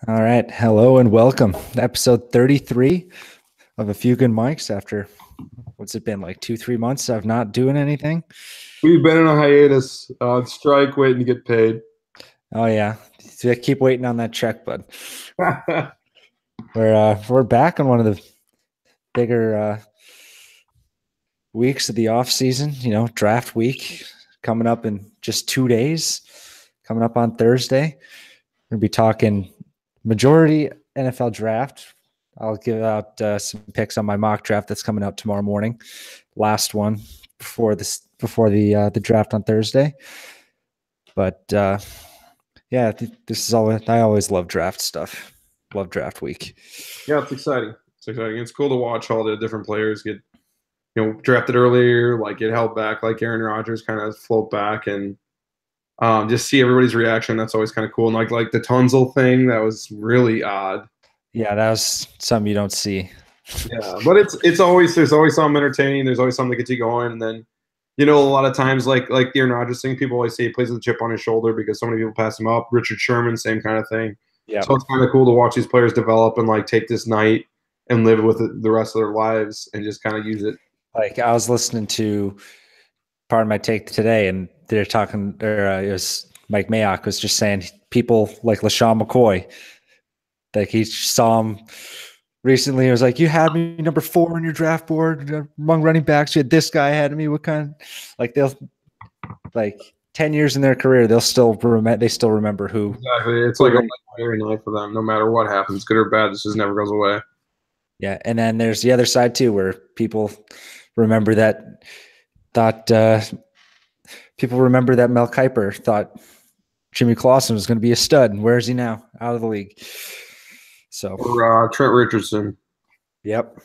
All right. Hello and welcome. Episode 33 of A Few Good Mics after what's it been like 2-3 months of not doing anything? We've been in a hiatus, strike, waiting to get paid. Oh yeah. So I keep waiting on that check, bud. We're back on one of the bigger weeks of the off season, draft week coming up in just 2 days, coming up on Thursday. We're gonna be talking majority NFL draft. I'll give out some picks on my mock draft that's coming out tomorrow morning. Last one before the draft on Thursday. But yeah, this is all. I always love draft stuff. Love draft week. Yeah, it's exciting. It's exciting. It's cool to watch all the different players get, drafted earlier, like get held back, like Aaron Rodgers kind of float back, and just see everybody's reaction. That's always kind of cool. And like the Tunzel thing, that was really odd. Yeah, that was something you don't see. Yeah, but there's always something entertaining. There's always something that gets you going, and then a lot of times like the Aaron Rodgers thing, people always say he plays with a chip on his shoulder because so many people pass him up. Richard Sherman, same kind of thing. Yeah. So it's kind of cool to watch these players develop and like take this night and live with it the rest of their lives and just kind of use it. Like I was listening to part of my take today, and they're talking, or it was Mike Mayock was just saying people like LaShawn McCoy, like he saw him recently. It was like, you had me number 4 on your draft board among running backs. You had this guy ahead of me. What kind? Like they'll like 10 years in their career, they still remember who. Exactly. It's like a very night for them. No matter what happens, good or bad, this just never goes away. Yeah, and then there's the other side too, where people remember that Mel Kiper thought Jimmy Clausen was going to be a stud, and where is he now? Out of the league. So or Trent Richardson. Yep.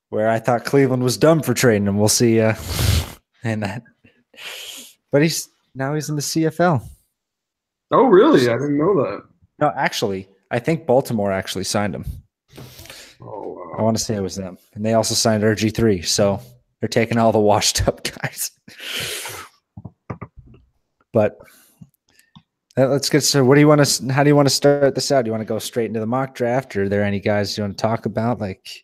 Where I thought Cleveland was dumb for trading him. We'll see. And that, but he's in the CFL. Oh, really? I didn't know that. No, actually, I think Baltimore actually signed him. Oh, wow. I want to say it was them, and they also signed RG3. So they're taking all the washed up guys. But let's get started. How do you want to start this out? Do you want to go straight into the mock draft, or are there any guys you want to talk about? Like,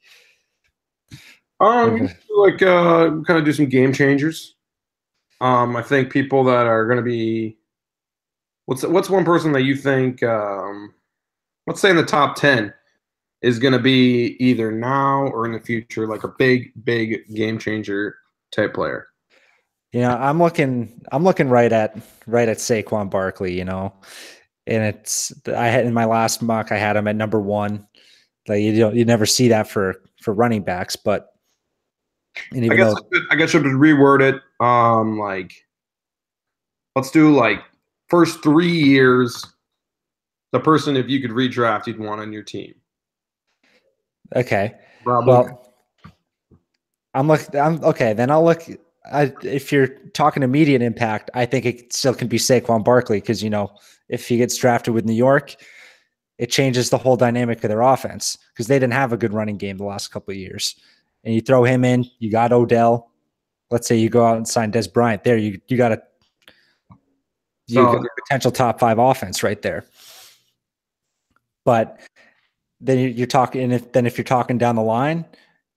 kind of do some game changers. I think people that are going to be. What's one person that you think? Let's say in the top 10 is going to be either now or in the future, like a big game changer type player. I'm looking right at Saquon Barkley, and I had in my last mock, I had him at number 1. Like you never see that for running backs, but I guess I should reword it. Let's do like first 3 years, the person, if you could redraft, you'd want on your team. Okay. Probably. Well, I'm okay. Then I'll look. If you're talking immediate impact, I think it still can be Saquon Barkley because if he gets drafted with New York, it changes the whole dynamic of their offense because they didn't have a good running game the last couple of years. And you throw him in, you got Odell. Let's say you go out and sign Des Bryant. There, you got a potential top 5 offense right there. But then you're talking, if you're talking down the line,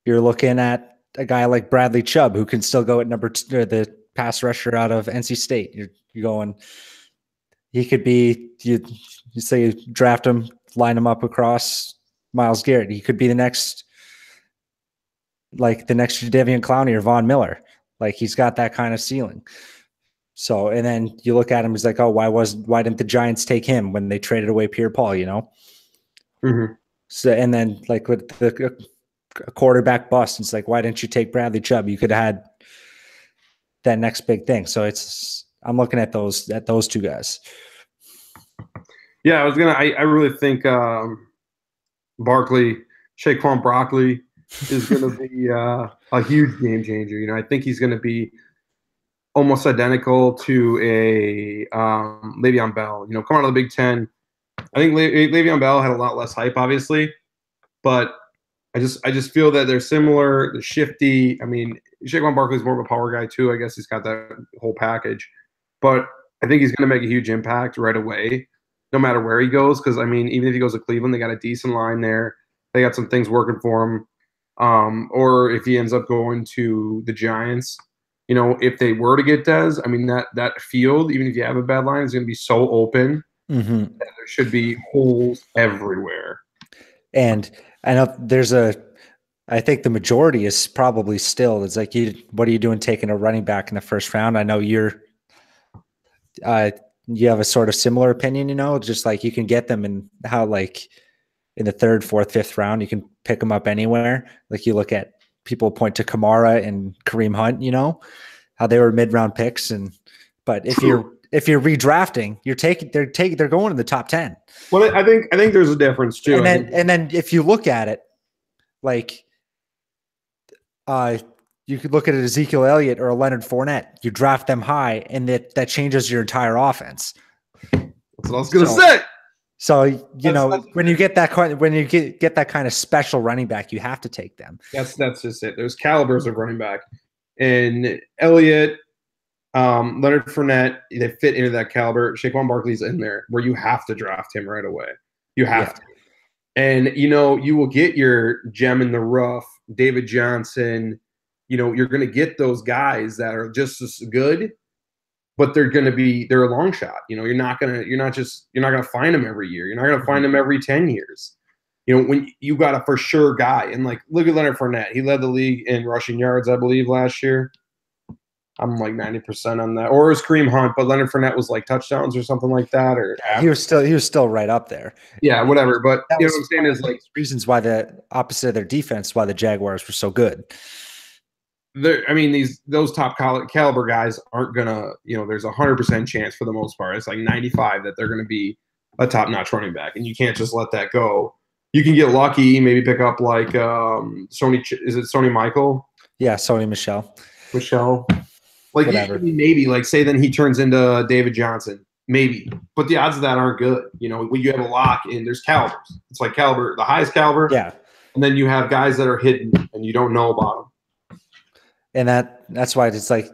you're looking at a guy like Bradley Chubb who can still go at number 2, the pass rusher out of NC State. You're going, he could be, you say you draft him, line him up across Myles Garrett. He could be the next Jadeveon Clowney or Von Miller. Like he's got that kind of ceiling. So, and then you look at him, he's like, oh, why didn't the Giants take him when they traded away Pierre Paul, Mm-hmm. So, and then like with the quarterback bust, it's like, why didn't you take Bradley Chubb? You could have had that next big thing. So I'm looking at those 2 guys. Yeah, I really think Saquon Barkley is going to be a huge game changer. I think he's going to be almost identical to a Le'Veon Bell. Coming out of the Big Ten, I think Le'Veon Bell had a lot less hype, obviously, but I just feel that they're similar. They're shifty. I mean, Saquon Barkley is more of a power guy too. I guess he's got that whole package, but I think he's going to make a huge impact right away. no matter where he goes. Because I mean, even if he goes to Cleveland, they got a decent line there. They got some things working for him. Or if he ends up going to the Giants, if they were to get Dez, I mean that field, even if you have a bad line, is going to be so open Mm-hmm. that there should be holes everywhere. And I know I think the majority is probably still, it's like, what are you doing taking a running back in the first round? I know you have a sort of similar opinion, just like you can get them in how, like, in the third, fourth, fifth round, you can pick them up anywhere. Like, you look at people point to Kamara and Kareem Hunt, how they were mid-round picks. But if you're redrafting, they're going in the top 10. Well, I think there's a difference too. And then if you look at it, like, you could look at an Ezekiel Elliott or a Leonard Fournette. You draft them high, and that changes your entire offense. That's what I was going to say. So when you get that kind of special running back, you have to take them. That's just it. There's calibers of running back, and Elliott, Leonard Fournette, they fit into that caliber. Saquon Barkley's in there where you have to draft him right away. You have to. And, you will get your gem in the rough, David Johnson. You're going to get those guys that are just as good, but they're a long shot. You're not going to find them every year. You're not going to find them every 10 years. When you got a for sure guy, and like, look at Leonard Fournette. He led the league in rushing yards, I believe, last year. I'm like 90% on that. Or it was Kareem Hunt, but Leonard Fournette was like touchdowns or something like that. Or he was still right up there. Yeah, whatever. But what I'm saying is, like, reasons why the opposite of their defense, why the Jaguars were so good. Those top caliber guys aren't gonna, there's 100% chance for the most part. It's like 95 that they're gonna be a top-notch running back, and you can't just let that go. You can get lucky, maybe pick up like Sony. Is it Sony Michael? Yeah, Sony Michel. Like, maybe, like, say then he turns into David Johnson, maybe. But the odds of that aren't good. When you have a lock and there's calibers. It's like caliber, the highest caliber. Yeah. And then you have guys that are hidden and you don't know about them. And that's why it's like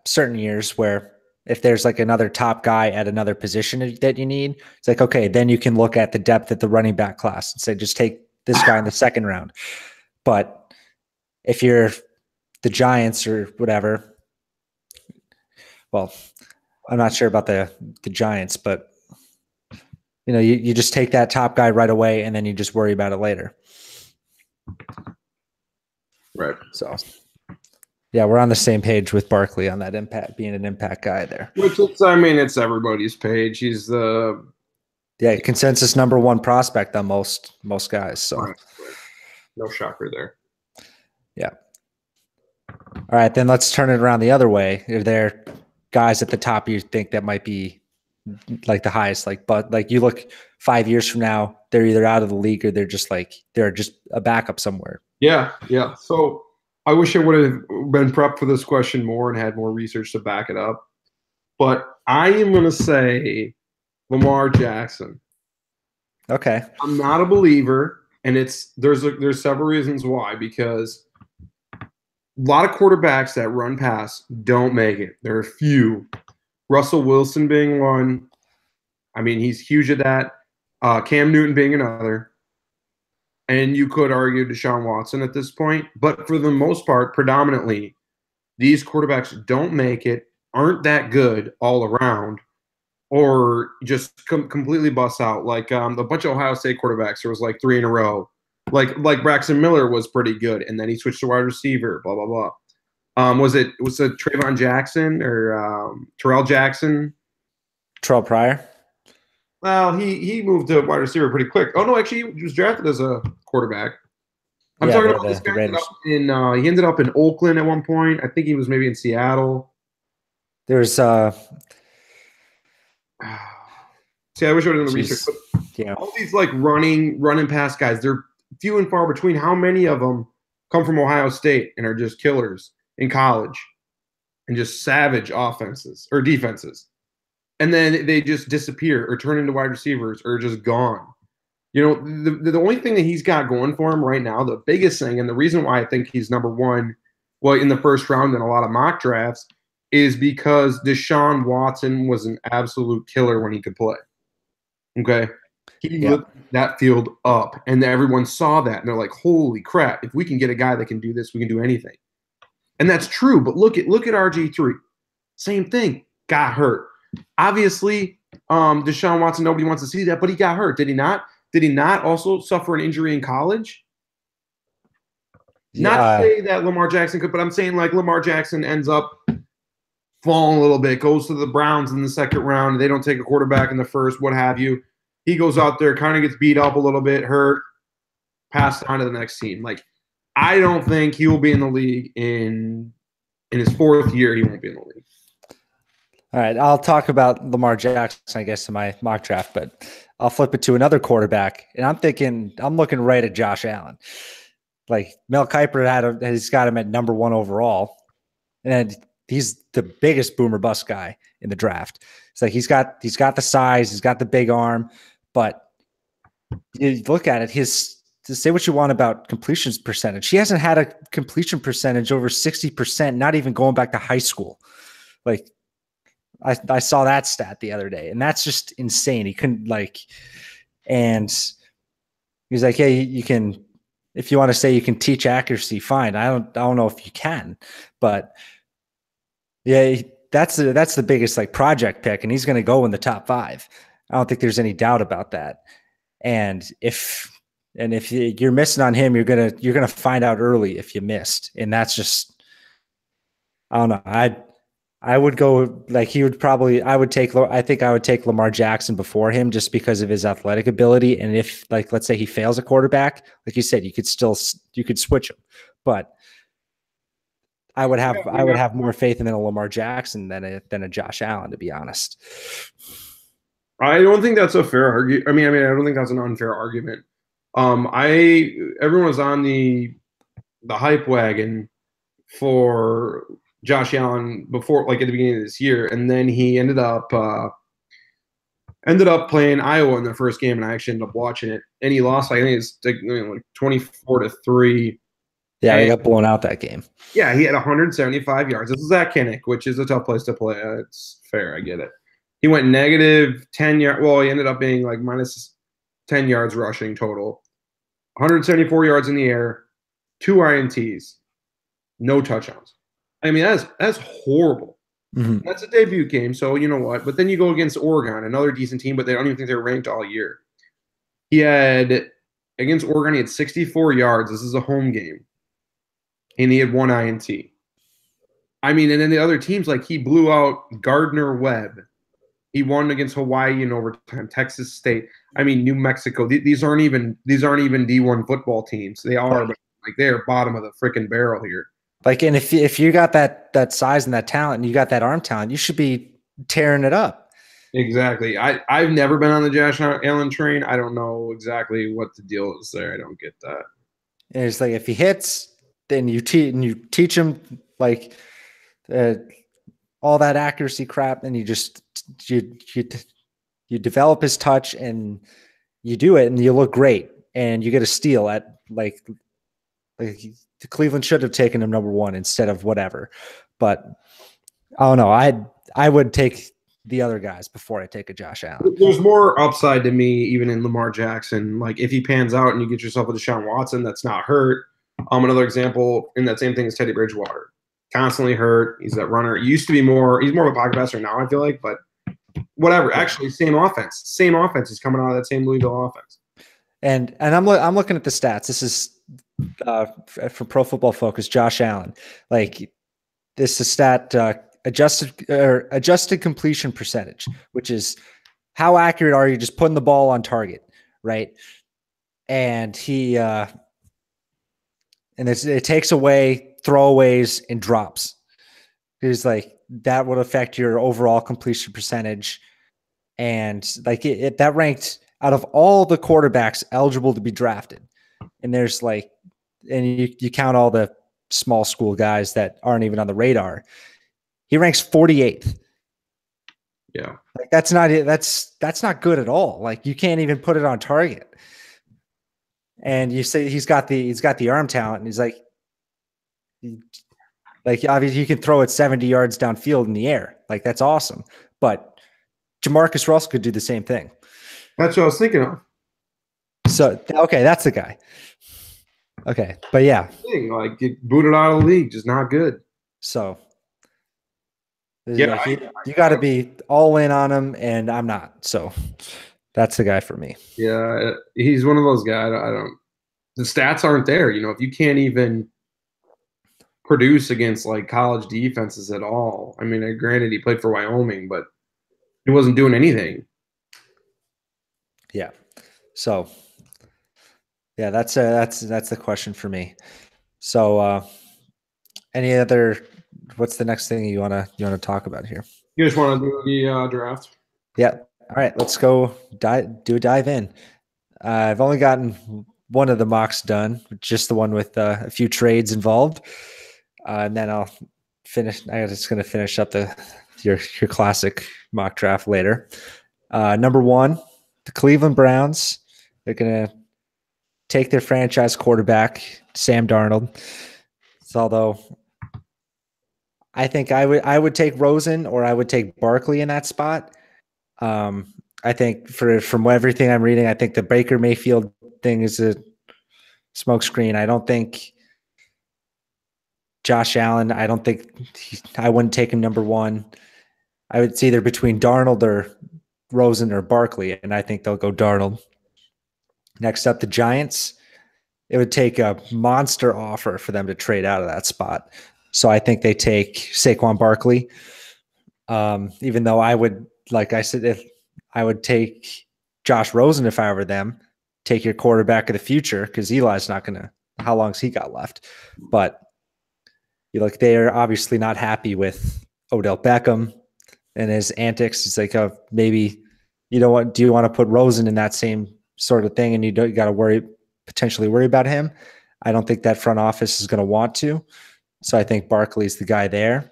certain years where if there's like another top guy at another position that you need, it's like, okay, then you can look at the depth at the running back class and say, just take this guy in the second round. But if you're the Giants or whatever, well, I'm not sure about the Giants, but you just take that top guy right away and then you just worry about it later. Right. So yeah, we're on the same page with Barkley on that being an impact guy there. Which it's everybody's page. He's the consensus number one prospect on most guys. So no shocker there. Yeah. All right, then let's turn it around the other way. Are there guys at the top you think that might be like the highest? But you look 5 years from now, they're either out of the league or they're just a backup somewhere. Yeah. So I wish I would have been prepped for this question more and had more research to back it up. But I am going to say Lamar Jackson. Okay. I'm not a believer, and there's several reasons why. Because a lot of quarterbacks that run pass don't make it. There are a few. Russell Wilson being one. He's huge at that. Cam Newton being another. And you could argue Deshaun Watson at this point. But for the most part, predominantly, these quarterbacks don't make it, aren't that good all around, or just completely bust out. Like a bunch of Ohio State quarterbacks, there was like 3 in a row. Like Braxton Miller was pretty good, and then he switched to wide receiver, blah, blah, blah. Was it Trayvon Jackson or Terrell Jackson? Terrell Pryor? Well, he moved to wide receiver pretty quick. Oh, no, actually, he was drafted as a quarterback. I'm talking about this guy he ended up in Oakland at one point. I think he was maybe in Seattle. There's See, I wish I would have done the research. But all these like running past guys, they're few and far between. How many of them come from Ohio State and are just killers in college and just savage offenses or defenses? And then they just disappear or turn into wide receivers or just gone. The only thing that he's got going for him right now, the biggest thing, and the reason why I think he's number one, in the first round in a lot of mock drafts, is because Deshaun Watson was an absolute killer when he could play. Okay. He Yeah. lit that field up, and everyone saw that, and they're like, "Holy crap! If we can get a guy that can do this, we can do anything." And that's true. But look at RG3. Same thing. Got hurt. Obviously, Deshaun Watson. Nobody wants to see that, but he got hurt. Did he not? Did he not also suffer an injury in college? Not to Yeah. say that Lamar Jackson could, but I'm saying like Lamar Jackson ends up falling a little bit, goes to the Browns in the second round. They don't take a quarterback in the first, what have you. He goes out there, kind of gets beat up a little bit, hurt, passed on to the next team. Like, I don't think he will be in the league in his fourth year. He won't be in the league. All right, I'll talk about Lamar Jackson, I guess, in my mock draft, but I'll flip it to another quarterback, and I'm looking right at Josh Allen. Like Mel Kiper he's got him at number 1 overall, and he's the biggest boomer bust guy in the draft. It's like he's got the size, he's got the big arm, but you look at it, to say what you want about completions percentage, he hasn't had a completion percentage over 60%, not even going back to high school. Like I saw that stat the other day, and that's just insane. He couldn't and he's like, hey, you can, if you want to say you can teach accuracy, fine. I don't know if you can, but yeah, that's the biggest like project pick, and he's going to go in the top 5. I don't think there's any doubt about that. And if you're missing on him, you're gonna find out early if you missed, and that's just, I don't know. I would go like he would probably. I think I would take Lamar Jackson before him just because of his athletic ability. And if like let's say he fails a quarterback, like you said, you could switch him, but I would have more faith in a Lamar Jackson than a Josh Allen, to be honest. I don't think that's a fair argument. I mean, I don't think that's an unfair argument. Everyone was on the hype wagon for Josh Allen before, like at the beginning of this year, and then he ended up playing Iowa in the first game, and I actually ended up watching it, and he lost. I think it's like 24-3. Yeah, they got blown out that game. Yeah, he had 175 yards. This is at Kinnick, which is a tough place to play. It's fair, I get it. He went negative 10 yards. Well, he ended up being like minus 10 yards rushing total. 174 yards in the air, 2 INTs, no touchdowns. I mean, that's horrible. Mm-hmm. That's a debut game, so you know what? But then you go against Oregon, another decent team, but they don't even think they're ranked all year. Against Oregon, he had 64 yards. This is a home game. And he had 1 INT. I mean, and then the other teams, like he blew out Gardner-Webb. He won against Hawaii in overtime, Texas State. I mean, New Mexico. These aren't even D1 football teams. They are, but like they're bottom of the freaking barrel here. Like, and if you got that size and that talent, and you got that arm talent, you should be tearing it up. Exactly. I've never been on the Josh Allen train. I don't know exactly what the deal is there. I don't get that. And it's like if he hits, then you teach him like all that accuracy crap, and you develop his touch, and you do it, and you look great, and you get a steal at like Cleveland should have taken him number 1 instead of whatever. But I don't know. I would take the other guys before I take a Josh Allen. There's more upside to me even in Lamar Jackson. Like if he pans out and you get yourself a Deshaun Watson that's not hurt. Another example in that same thing is Teddy Bridgewater. Constantly hurt. He's that runner. He's more of a pocket passer now, I feel like, but whatever. Actually, same offense. Same offense is coming out of that same Louisville offense. And I'm looking at the stats. This is from Pro Football Focus, Josh Allen. Like this is stat adjusted completion percentage, which is how accurate are you just putting the ball on target, right? And it takes away throwaways and drops. It's like that would affect your overall completion percentage, and like that ranked out of all the quarterbacks eligible to be drafted. And there's like, and you count all the small school guys that aren't even on the radar. He ranks 48th. Yeah. Like that's not good at all. Like you can't even put it on target. And you say he's got the arm talent, and he's like obviously you can throw it 70 yards downfield in the air. Like that's awesome. But Jamarcus Russell could do the same thing. That's what I was thinking of. So okay, that's the guy. Okay, but yeah. Like get booted out of the league, just not good. So Yeah, like you got to be all in on him, and I'm not. So that's the guy for me. yeah, he's one of those guys. I don't. The stats aren't there. If you can't even produce against like college defenses at all. I mean, granted, he played for Wyoming, but he wasn't doing anything. Yeah. So yeah, that's the question for me. So any other? What's the next thing you wanna talk about here? You just want to do the draft? Yeah. All right, let's go do a dive in. I've only gotten one of the mocks done, just the one with a few trades involved, and then I'll finish. I'm just going to finish up your classic mock draft later. Number one, the Cleveland Browns. They're going to take their franchise quarterback, Sam Darnold. So, although I think I would take Rosen or I would take Barkley in that spot. I think from everything I'm reading, I think the Baker Mayfield thing is a smokescreen. I don't think Josh Allen. I don't think I wouldn't take him number one. I would see either between Darnold or Rosen or Barkley, and I think they'll go Darnold. Next up, the Giants. It would take a monster offer for them to trade out of that spot. So I think they take Saquon Barkley. Even though I would, like I said, if I would take Josh Rosen if I were them, take your quarterback of the future because Eli's not going to. How long's he got left? But they are obviously not happy with Odell Beckham and his antics. It's like maybe do you want to put Rosen in that same sort of thing, and you got to potentially worry about him. I don't think that front office is going to want to. So I think Barkley's the guy there.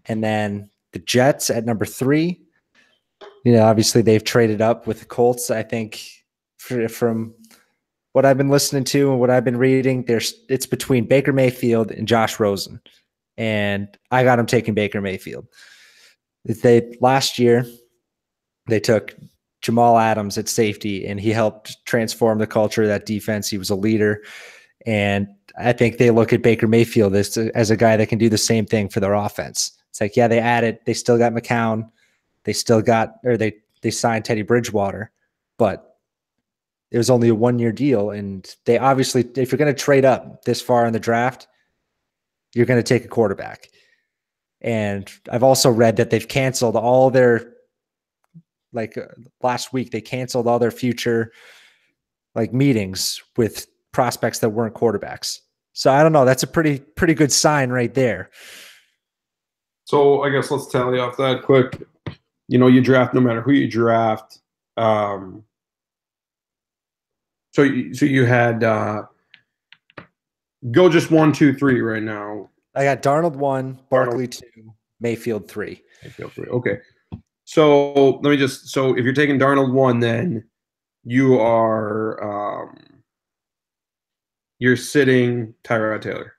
And then the Jets at number 3. Obviously they've traded up with the Colts. I think from what I've been listening to and what I've been reading, it's between Baker Mayfield and Josh Rosen. And I got him taking Baker Mayfield. Last year, they took Jamal Adams at safety, and he helped transform the culture of that defense. He was a leader. And I think they look at Baker Mayfield as a guy that can do the same thing for their offense. It's like, yeah, they still got McCown. They signed Teddy Bridgewater, but it was only a 1-year deal. And they obviously, if you're going to trade up this far in the draft, you're going to take a quarterback. And I've also read that they've canceled all their, last week, they canceled all their future meetings with prospects that weren't quarterbacks. So I don't know. That's a pretty good sign right there. So I guess let's tally off that quick. You draft no matter who you draft. So you had go just 1, 2, 3 right now. I got Darnold 1, Barkley 2, Mayfield 3. Mayfield 3. Okay. So so if you're taking Darnold 1, then you are you're sitting Tyrod Taylor.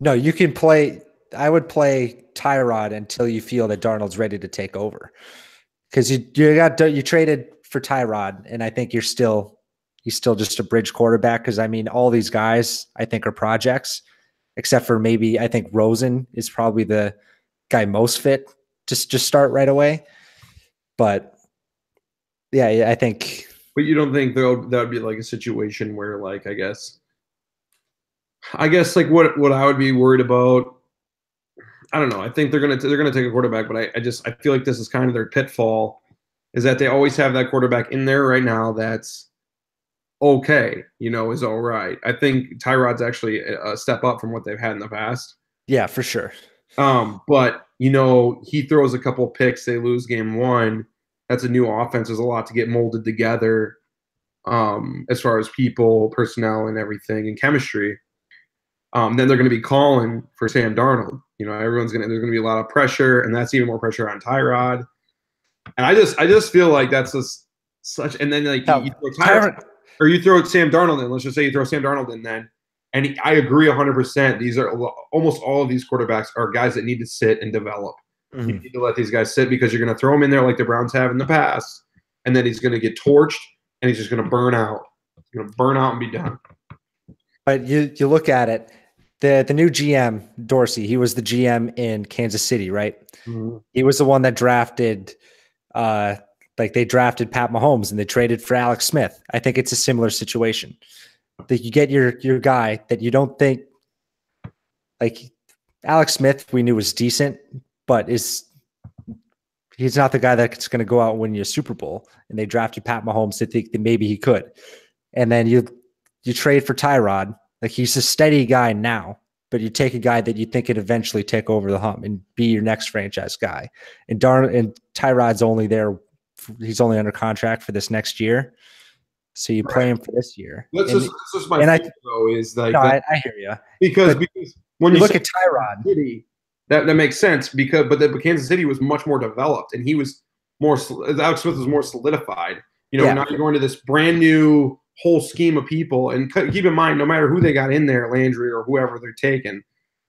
No, you can play. I would play Tyrod until you feel that Darnold's ready to take over, because you traded for Tyrod, and I think he's still just a bridge quarterback. Because I mean, all these guys I think are projects, except for maybe I think Rosen is probably the guy most fit to just start right away. But yeah, I think. But you don't think that would be like a situation where, like, I guess like what I would be worried about. I don't know. I think they're gonna take a quarterback, but I feel like this is kind of their pitfall, is that they always have that quarterback in there right now that's okay, is all right. I think Tyrod's actually a step up from what they've had in the past. Yeah, for sure. But he throws a couple picks, they lose game 1. That's a new offense. There's a lot to get molded together, as far as people, personnel, and everything, and chemistry. Then they're going to be calling for Sam Darnold. There's going to be a lot of pressure, and that's even more pressure on Tyrod. And I just feel like that's just such. And then you throw Tyrod, or you throw Sam Darnold in. Let's just say you throw Sam Darnold in then. And I agree 100%. These are almost all of these quarterbacks are guys that need to sit and develop. Mm-hmm. You need to let these guys sit, because you're going to throw them in there like the Browns have in the past, and then he's going to get torched, and he's just going to burn out. He's going to burn out and be done. But you look at it, the new GM, Dorsey, he was the GM in Kansas City, right? Mm-hmm. He was the one that drafted they drafted Pat Mahomes and they traded for Alex Smith. I think it's a similar situation. That you get your guy that you don't think, like Alex Smith we knew was decent, but he's not the guy that's going to go out and win you a Super Bowl. And they drafted Pat Mahomes to think that maybe he could. And then you trade for Tyrod. Like he's a steady guy now, but you take a guy that you think could eventually take over the hump and be your next franchise guy. And Tyrod's only there. He's only under contract for this next year. So you play him for this year. That's just my thing, though, is like no, I hear you. Because when you look at Tyrod, City, that makes sense but Kansas City was much more developed, and he was more. Alex Smith was more solidified. Now you're going to this brand new whole scheme of people, and keep in mind, no matter who they got in there, Landry or whoever they're taking,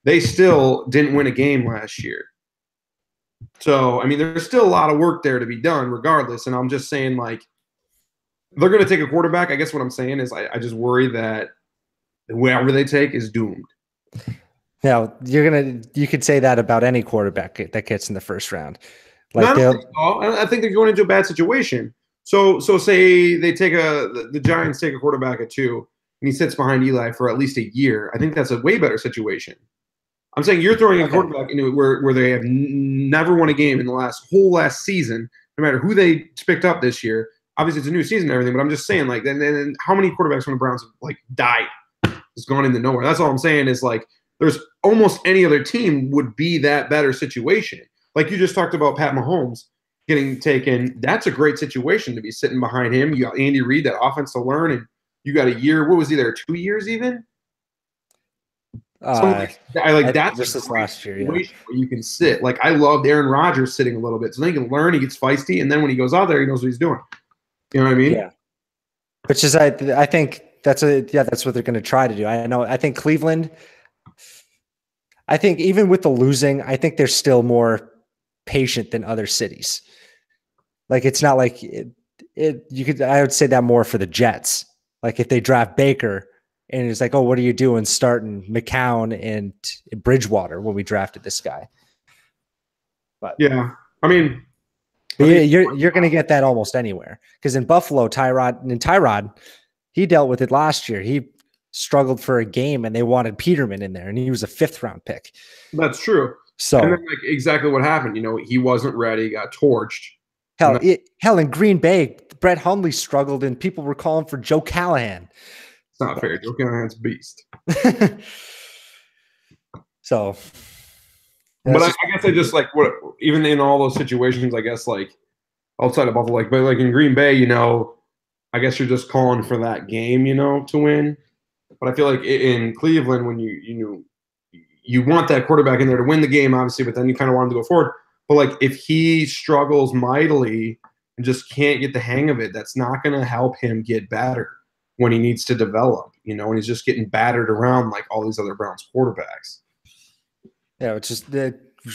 they still didn't win a game last year. So I mean, there's still a lot of work there to be done, regardless. And I'm just saying, like, they're going to take a quarterback. I guess what I'm saying is I just worry that whoever they take is doomed. Now, you could say that about any quarterback that gets in the first round. Like I think they're going into a bad situation. So say they take the Giants take a quarterback at 2 and he sits behind Eli for at least a year. I think that's a way better situation. I'm saying you're throwing a quarterback into it where they have never won a game in the whole last season, no matter who they picked up this year. Obviously, it's a new season and everything, but I'm just saying, like, then how many quarterbacks from the Browns have, like, died? It's gone into nowhere. That's all I'm saying is, like, there's almost any other team would be that better situation. Like you just talked about Pat Mahomes getting taken. That's a great situation to be sitting behind him. You got Andy Reid, that offense to learn, and you got a year. What was he there? 2 years even? That's just this last year, where you can sit. Like I loved Aaron Rodgers sitting a little bit, so then he can learn. He gets feisty, and then when he goes out there, he knows what he's doing. You know what I mean? Yeah. Which is, I think that's what they're going to try to do. I think Cleveland. I think even with the losing, I think they're still more patient than other cities. Like it's not like I would say that more for the Jets. Like if they draft Baker. And it's like, oh, what are you doing starting McCown and Bridgewater when we drafted this guy? But yeah, I mean, you're going to get that almost anywhere because in Buffalo, Tyrod, he dealt with it last year. He struggled for a game, and they wanted Peterman in there, and he was a 5th-round pick. That's true. So, and then, like, exactly what happened. He wasn't ready, got torched. Hell, in Green Bay, Brett Hundley struggled, and people were calling for Joe Callahan. It's not fair. Joe Callahan's a beast. So, but I guess I just like even in all those situations, I guess like outside of Buffalo, but like in Green Bay, I guess you're just calling for that game, to win. But I feel like in Cleveland, when you want that quarterback in there to win the game, obviously, but then you kind of want him to go forward. But like if he struggles mightily and just can't get the hang of it, that's not going to help him get better when he needs to develop, and he's just getting battered around like all these other Browns quarterbacks. Yeah, which is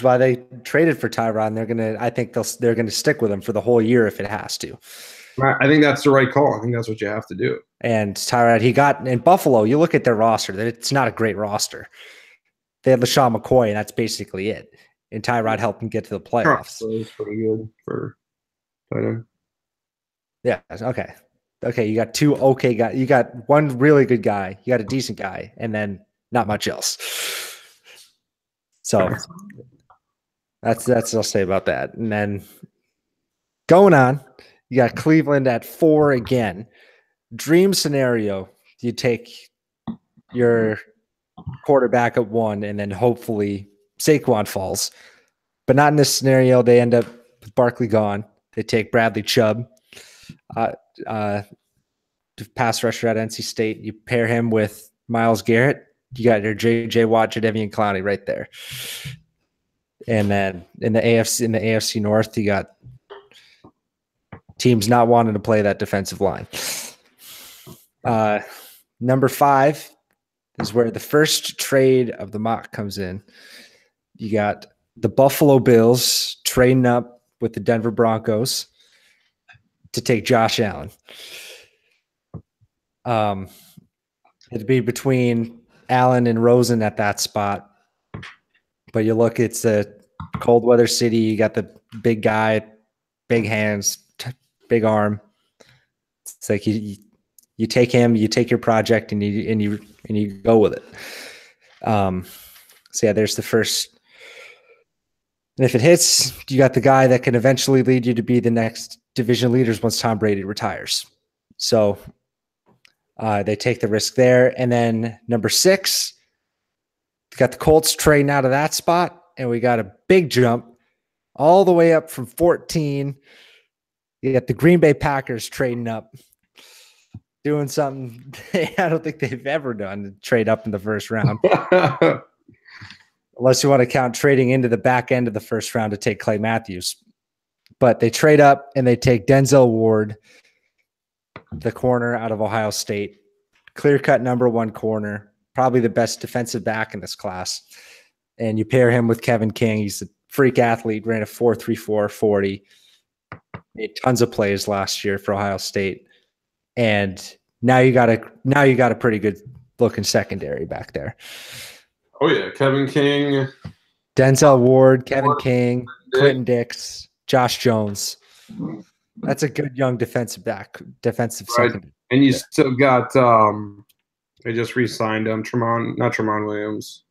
why they traded for Tyrod, and I think they're gonna stick with him for the whole year if it has to. I think that's the right call. I think that's what you have to do. And Tyrod, he got in Buffalo. You look at their roster; it's not a great roster. They had LaShawn McCoy, and that's basically it. And Tyrod helped them get to the playoffs. So it's pretty good for tight end. Yeah. Okay, you got 2 okay guys. You got 1 really good guy. You got a decent guy, and then not much else. So that's what I'll say about that. And then going on, you got Cleveland at 4 again. Dream scenario: you take your quarterback at 1, and then hopefully Saquon falls. But not in this scenario. They end up with Barkley gone. They take Bradley Chubb. Pass rusher at NC State. You pair him with Myles Garrett. You got your J.J. Watt, Jadeveon Clowney right there. And then in the AFC North, you got teams not wanting to play that defensive line. Number 5 is where the first trade of the mock comes in. You got the Buffalo Bills trading up with the Denver Broncos to take Josh Allen. It'd be between Allen and Rosen at that spot. But you look, it's a cold weather city. You got the big guy, big hands, big arm. It's like you take him, you take your project, and you go with it. So yeah, there's the first. And if it hits, you got the guy that can eventually lead you to be the next division leaders once Tom Brady retires. So they take the risk there. And then number 6, got the Colts trading out of that spot, and we got a big jump all the way up from 14. You got the Green Bay Packers trading up, doing something I don't think they've ever done, to trade up in the first round. Unless you want to count trading into the back end of the first round to take Clay Matthews. But they trade up and they take Denzel Ward, the corner out of Ohio State. Clear-cut number 1 corner, probably the best defensive back in this class. And you pair him with Kevin King. He's a freak athlete, ran a 4.34 40. Made tons of plays last year for Ohio State. And now you got a pretty good looking secondary back there. Oh yeah, Kevin King, Denzel Ward, Kevin King, Clinton Dix, Josh Jones. That's a good young defensive secondary. And you still got they just re-signed him, not Tremont Williams.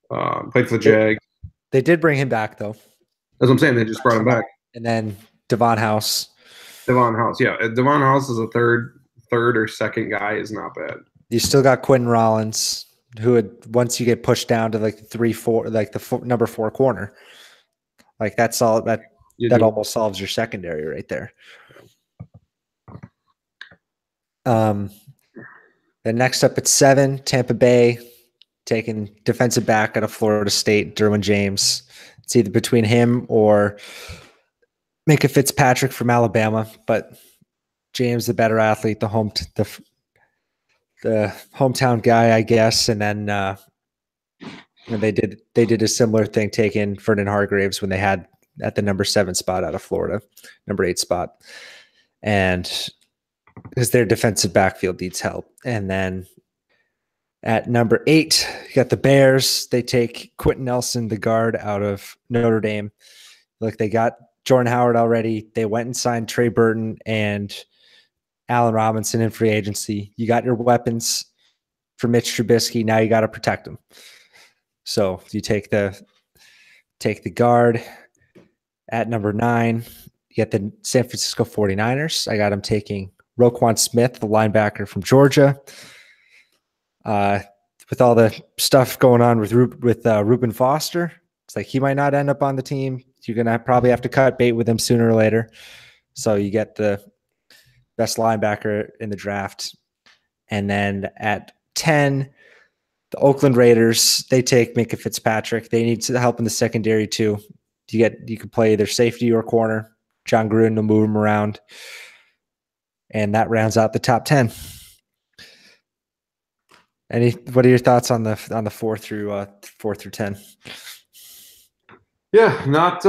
Played for the Jags. They did bring him back though. That's what I'm saying. They just brought him back. And then Devon House. Yeah. Devon House is a third or second guy is not bad. You still got Quentin Rollins, who would, once you get pushed down to like 3-4, like the number 4 corner, like that's all that almost solves your secondary right there. Then next up at 7, Tampa Bay, taking defensive back out of Florida State, Derwin James. It's either between him or Minka Fitzpatrick from Alabama, but James, the better athlete, the hometown guy, I guess. And then they did a similar thing, taking Vernon Hargreaves when they had at the number 7 spot out of Florida, number 8 spot, and because their defensive backfield needs help. And then at number 8, you got the Bears. They take Quentin Nelson, the guard out of Notre Dame. Look, they got Jordan Howard already. They went and signed Trey Burton and Allen Robinson in free agency. You got your weapons for Mitch Trubisky. Now you got to protect them. So you take the guard at number 9. You get the San Francisco 49ers. I got them taking Roquan Smith, the linebacker from Georgia. With all the stuff going on with Reuben Foster, it's like he might not end up on the team. You're going to probably have to cut bait with him sooner or later. So you get the best linebacker in the draft. And then at 10, the Oakland Raiders, they take Minka Fitzpatrick. They need help in the secondary too. You can play either safety or corner. John Gruden will move him around. And that rounds out the top 10. What are your thoughts on the 4 through 10? Yeah, not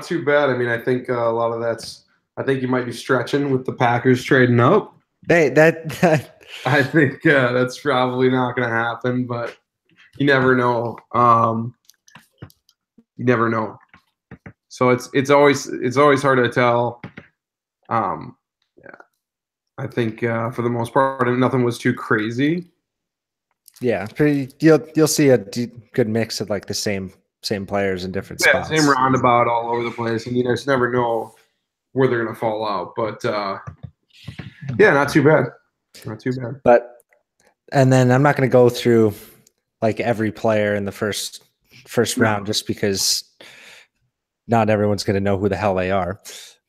too bad. I mean, I think a lot of I think you might be stretching with the Packers trading up. I think that's probably not going to happen, but you never know. You never know. So it's always hard to tell. Yeah, I think for the most part, nothing was too crazy. Yeah, you'll see a good mix of like the same players in different spots. Same roundabout all over the place, and you just never know where they're going to fall out. But yeah, not too bad. Not too bad. And then I'm not going to go through like every player in the first round, just because not everyone's going to know who the hell they are,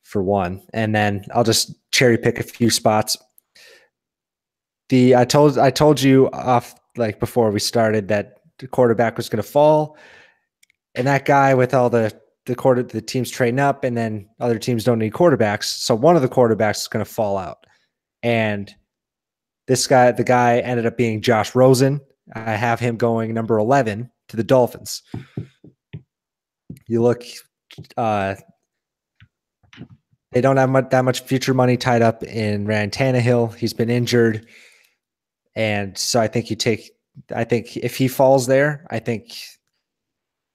for one. And then I'll just cherry pick a few spots. I told you off like before we started that the quarterback was going to fall, and that guy with all the teams trading up, and then other teams don't need quarterbacks, so one of the quarterbacks is going to fall out. And the guy ended up being Josh Rosen. I have him going number 11 to the Dolphins. You look, They don't have that much future money tied up in Ryan Tannehill. He's been injured. And so I think if he falls there, I think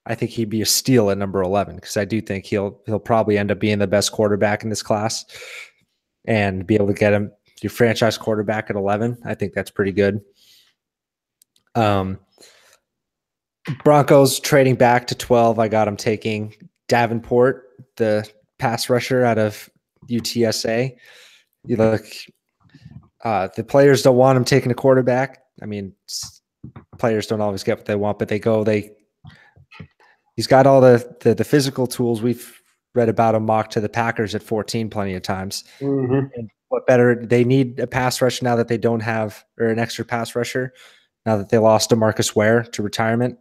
he'd be a steal at number 11, because I do think he'll probably end up being the best quarterback in this class, and be able to get him your franchise quarterback at 11. I think that's pretty good. Broncos trading back to 12. I got him taking Davenport, the pass rusher out of UTSA. You look, the players don't want him taking a quarterback. I mean, players don't always get what they want, but he's got all the physical tools. We've read about him mocked to the Packers at 14 plenty of times. Mm-hmm. And what better? They need a pass rush now that they don't have, or an extra pass rusher now that they lost DeMarcus Ware to retirement.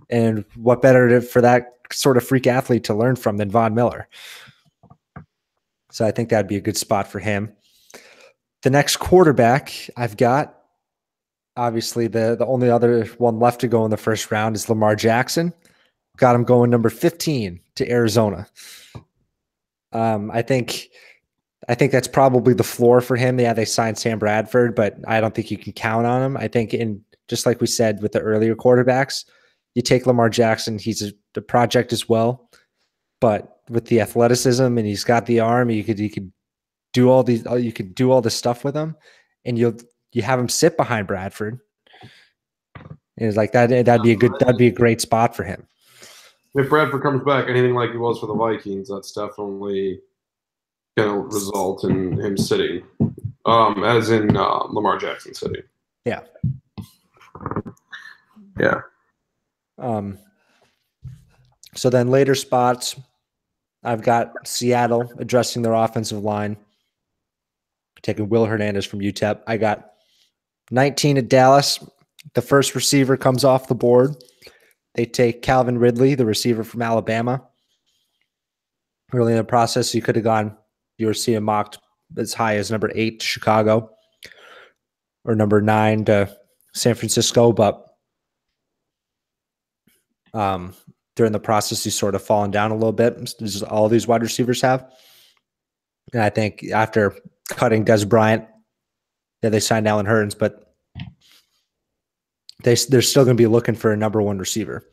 And what better for that sort of freak athlete to learn from than Von Miller? So I think that'd be a good spot for him. The next quarterback I've got, obviously the only other one left to go in the first round is Lamar Jackson. Got him going number 15 to Arizona. I think that's probably the floor for him. Yeah, they signed Sam Bradford, but I don't think you can count on him. I think just like we said with the earlier quarterbacks, you take Lamar Jackson, he's a project as well, but with the athleticism and he's got the arm, you could do all this stuff with him, and you have him sit behind Bradford. And it's like that'd be a great spot for him. If Bradford comes back anything like he was for the Vikings, that's definitely going to result in him sitting, as in Lamar Jackson sitting. Yeah. Yeah. So then later spots, I've got Seattle addressing their offensive line, taking Will Hernandez from UTEP. I got 19 at Dallas. The first receiver comes off the board. They take Calvin Ridley, the receiver from Alabama. Early in the process, you were seeing mocked as high as number 8 to Chicago or number 9 to San Francisco, but during the process, he's sort of fallen down a little bit. This is all these wide receivers have. And I think after cutting Des Bryant, they signed Allen Hurns, but they're still going to be looking for a number 1 receiver.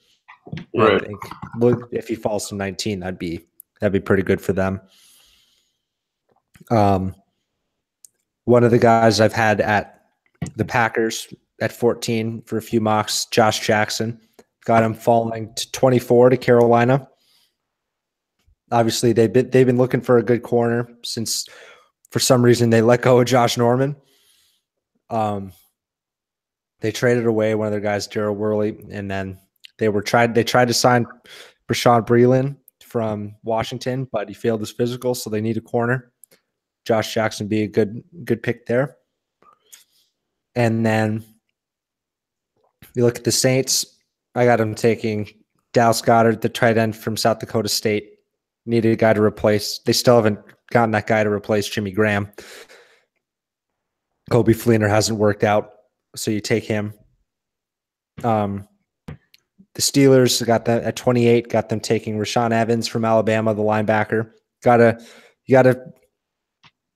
Right. I think if he falls to 19, that'd be pretty good for them. One of the guys I've had at the Packers at 14 for a few mocks, Josh Jackson, got him falling to 24 to Carolina. Obviously, they've been looking for a good corner since, for some reason, they let go of Josh Norman. They traded away one of their guys, Darryl Worley, and then they tried to sign Bashaud Breeland from Washington, but he failed his physical, so they need a corner. Josh Jackson be a good pick there. And then you look at the Saints. I got them taking Dallas Goedert, the tight end from South Dakota State. Needed a guy to replace. They still haven't gotten that guy to replace Jimmy Graham. Kobe Fleener hasn't worked out, so you take him. The Steelers got that at 28. Got them taking Rashaan Evans from Alabama, the linebacker. You gotta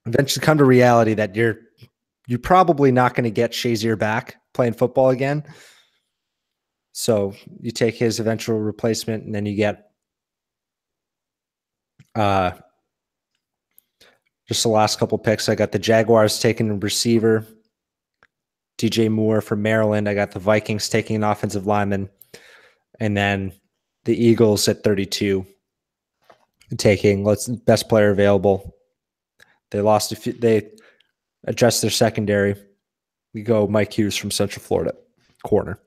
eventually come to reality that you're probably not going to get Shazier back playing football again. So you take his eventual replacement, and then you get just the last couple picks. I got the Jaguars taking a receiver, DJ Moore from Maryland. I got the Vikings taking an offensive lineman, and then the Eagles at 32 taking best player available. They lost a few. They addressed their secondary. We go Mike Hughes from Central Florida, corner.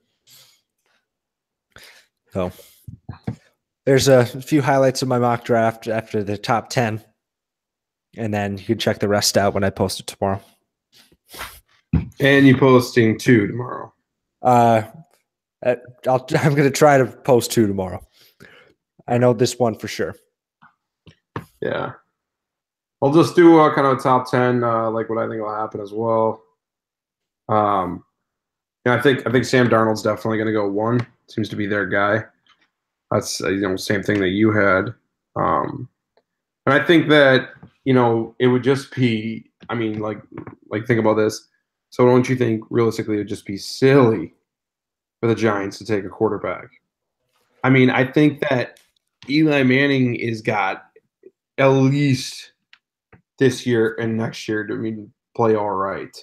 So there's a few highlights of my mock draft after the top 10. And then you can check the rest out when I post it tomorrow. And you posting 2 tomorrow. I'm going to try to post 2 tomorrow. I know this one for sure. Yeah. I'll just do kind of a top 10, like what I think will happen as well. I think Sam Darnold's definitely going to go 1. Seems to be their guy. That's same thing that you had. And I think that it would just be, I mean, like think about this. So don't you think realistically it would just be silly for the Giants to take a quarterback? I mean, I think that Eli Manning is got at least this year and next year to play all right.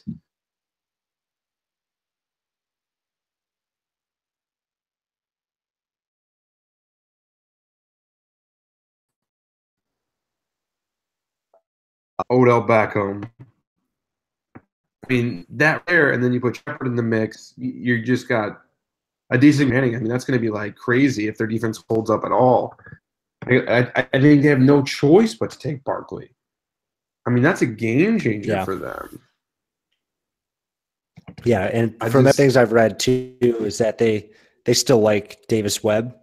Odell Beckham. I mean, that rare, and then you put Shepard in the mix. You just got a decent Manning. I mean, that's going to be like crazy if their defense holds up at all. I think they have no choice but to take Barkley. I mean, that's a game changer for them. Yeah, and from the things I've read too is that they still like Davis Webb,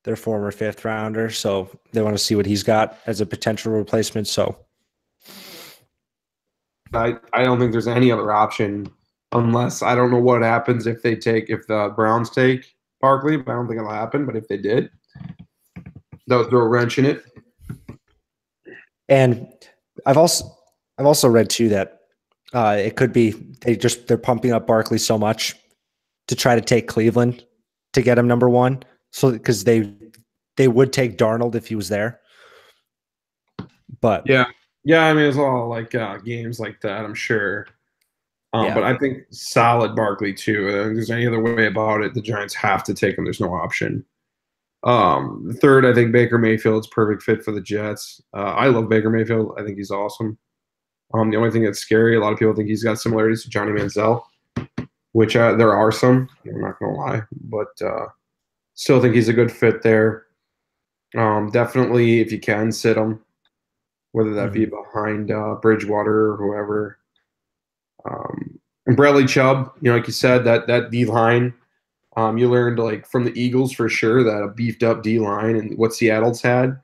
their former 5th rounder, so they want to see what he's got as a potential replacement. So I don't think there's any other option unless I don't know what happens if the Browns take Barkley, but I don't think it'll happen. But if they did, that would throw a wrench in it. And I've also read too that it could be they're pumping up Barkley so much to try to take Cleveland to get him number 1. So because they would take Darnold if he was there. But yeah, I mean it's all like games like that, I'm sure. But I think solid Barkley too. I don't think there's any other way about it. The Giants have to take him. There's no option. Third, I think Baker Mayfield's perfect fit for the Jets. I love Baker Mayfield. I think he's awesome. The only thing that's scary, a lot of people think he's got similarities to Johnny Manziel, which there are some. I'm not going to lie, but still think he's a good fit there. Definitely, if you can, sit him, whether that be behind Bridgewater or whoever. And Bradley Chubb, like you said, that D line, you learned like from the Eagles for sure that a beefed up D line and what Seattle's had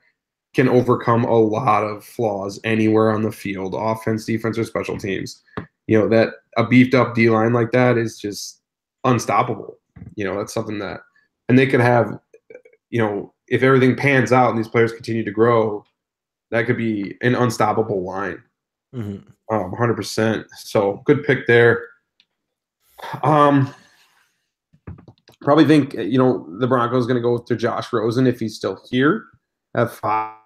can overcome a lot of flaws anywhere on the field, offense, defense, or special teams. That a beefed up D line like that is just unstoppable. That's something that, and they could have, if everything pans out and these players continue to grow, that could be an unstoppable line. 100%. So good pick there. Probably think, the Broncos going to go to Josh Rosen if he's still here at 5.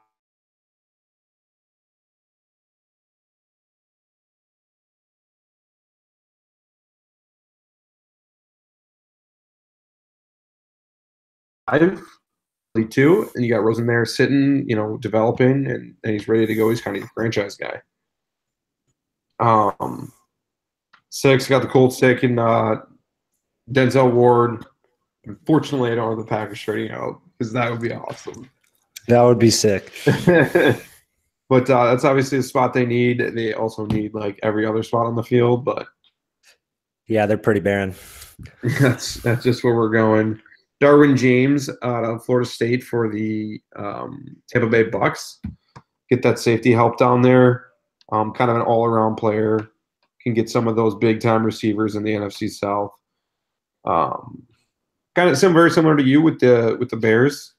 Two, and you got Rosen there sitting, developing, and he's ready to go. He's kind of a franchise guy. 6, got the Colts taking Denzel Ward. Unfortunately, I don't have the Packers trading out because that would be awesome. That would be sick. But that's obviously the spot they need. They also need like every other spot on the field, but yeah, they're pretty barren. That's just where we're going. Darwin James out of Florida State for the Tampa Bay Bucks. Get that safety help down there. Kind of an all-around player. Can get some of those big-time receivers in the NFC South. Kind of very similar to you with the Bears.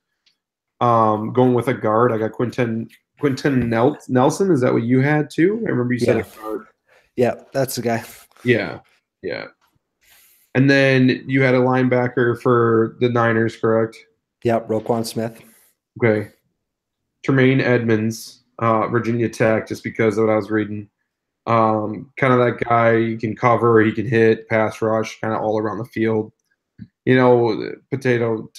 Going with a guard. I got Quentin Nelson. Is that what you had too? I remember you said a guard. Yeah, that's the guy. Yeah. And then you had a linebacker for the Niners, correct? Yep, Roquan Smith. Okay. Tremaine Edmonds, Virginia Tech, just because of what I was reading. Kind of that guy, he can cover, he can hit, pass rush, kind of all around the field. Tomato,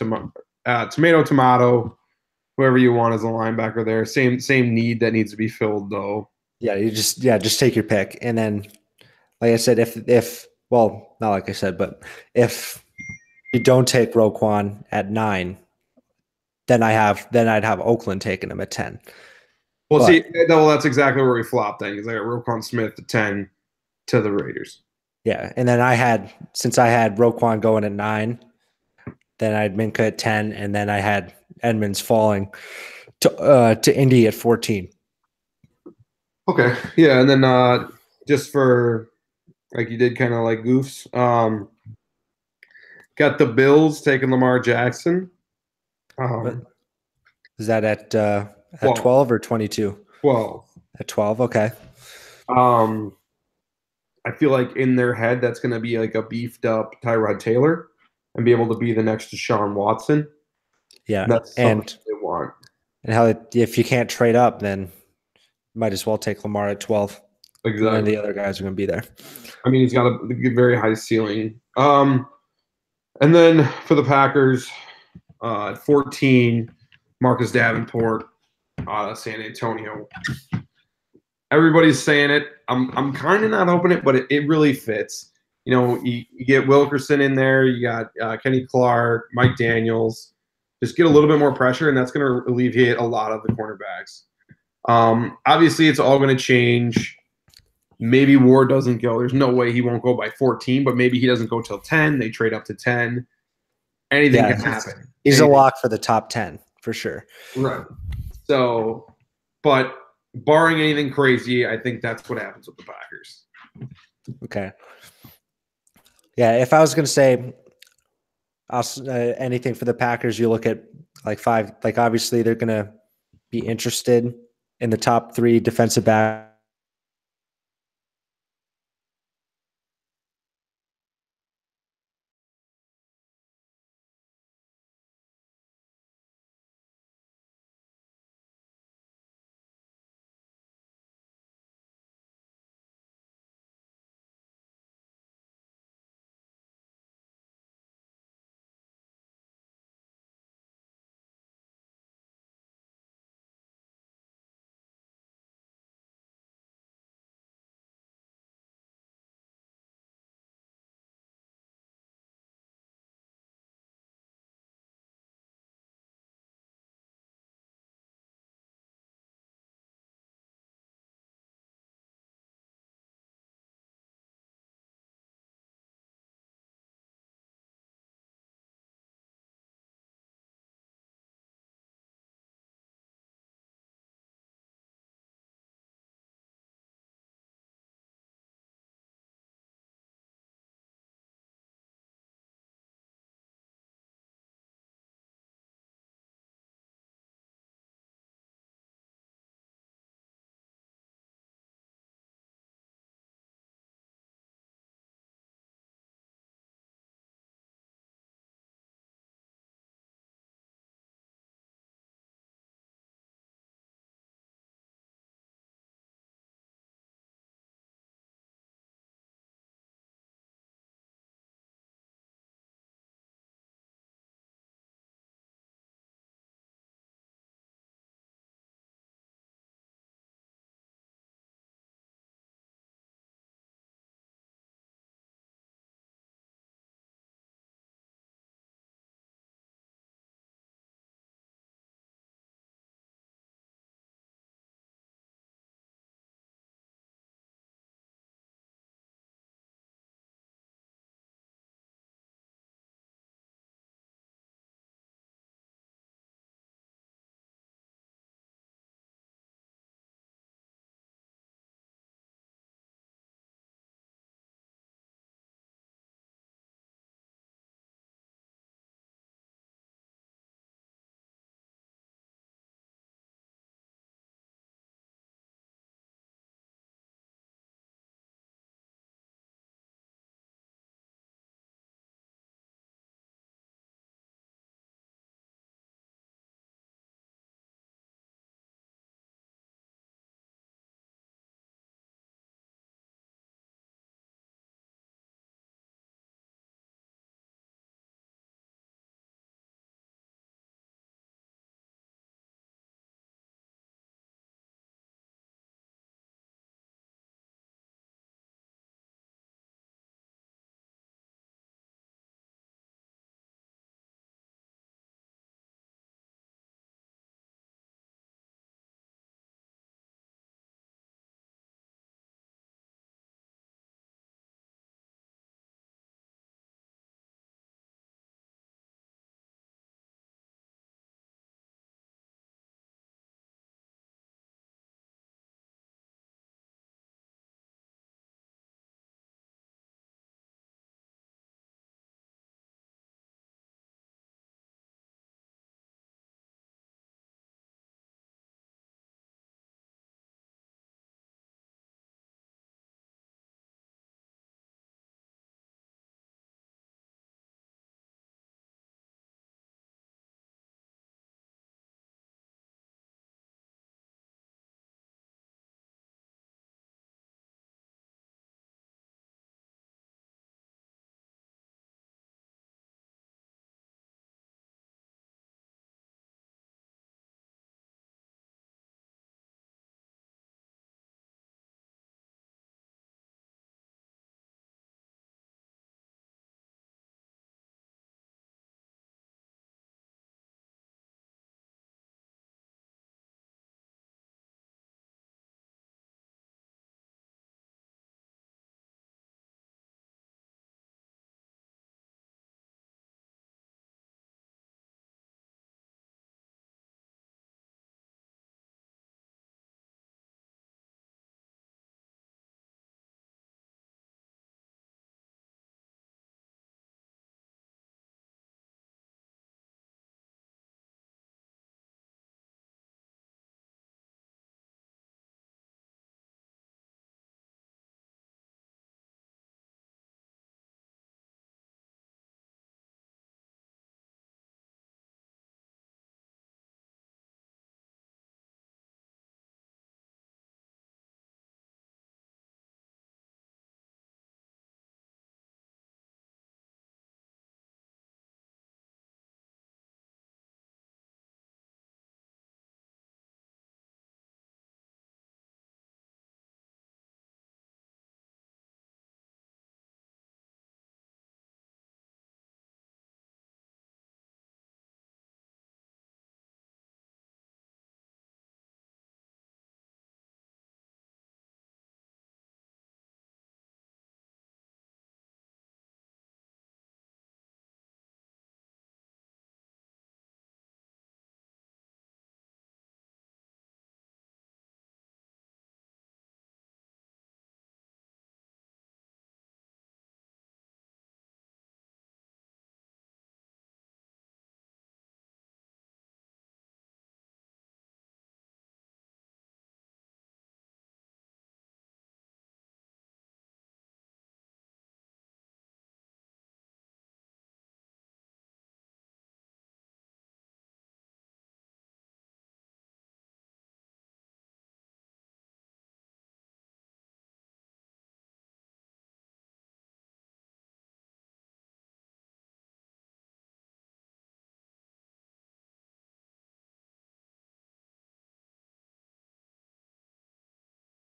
whoever you want as a linebacker there. Same need that needs to be filled, though. Yeah, just take your pick. And then, like I said, if well, not like I said, but if you don't take Roquan at 9, then I'd have Oakland taking him at 10. Well, that's exactly where we flopped then, because I got Roquan Smith at 10 to the Raiders. Yeah, and then since I had Roquan going at 9, then I had Minka at 10, and then I had Edmonds falling to Indy at 14. Okay, yeah, and then just for like you did kind of like goofs. Got the Bills taking Lamar Jackson. Is that at 12 or 22? 12. At 12, okay. I feel like in their head that's going to be like a beefed up Tyrod Taylor and be able to be the next Deshaun Watson. Yeah, And that's something they want. And how if you can't trade up, then might as well take Lamar at 12. Exactly. And then the other guys are going to be there. I mean, he's got a very high ceiling. And then for the Packers, at 14, Marcus Davenport out of San Antonio. Everybody's saying it. I'm kind of not hoping it, but it really fits. You know, you get Wilkerson in there. You got Kenny Clark, Mike Daniels. Just get a little bit more pressure, and that's going to alleviate a lot of the cornerbacks. Obviously, it's all going to change. Maybe Ward doesn't go. There's no way he won't go by 14, but maybe he doesn't go till 10. They trade up to 10. Anything can happen. He's a lock for the top 10, for sure. Right. So, but barring anything crazy, I think that's what happens with the Packers. Okay. Yeah, if I was going to say anything for the Packers, you look at like 5. Like obviously they're going to be interested in the top 3 defensive backs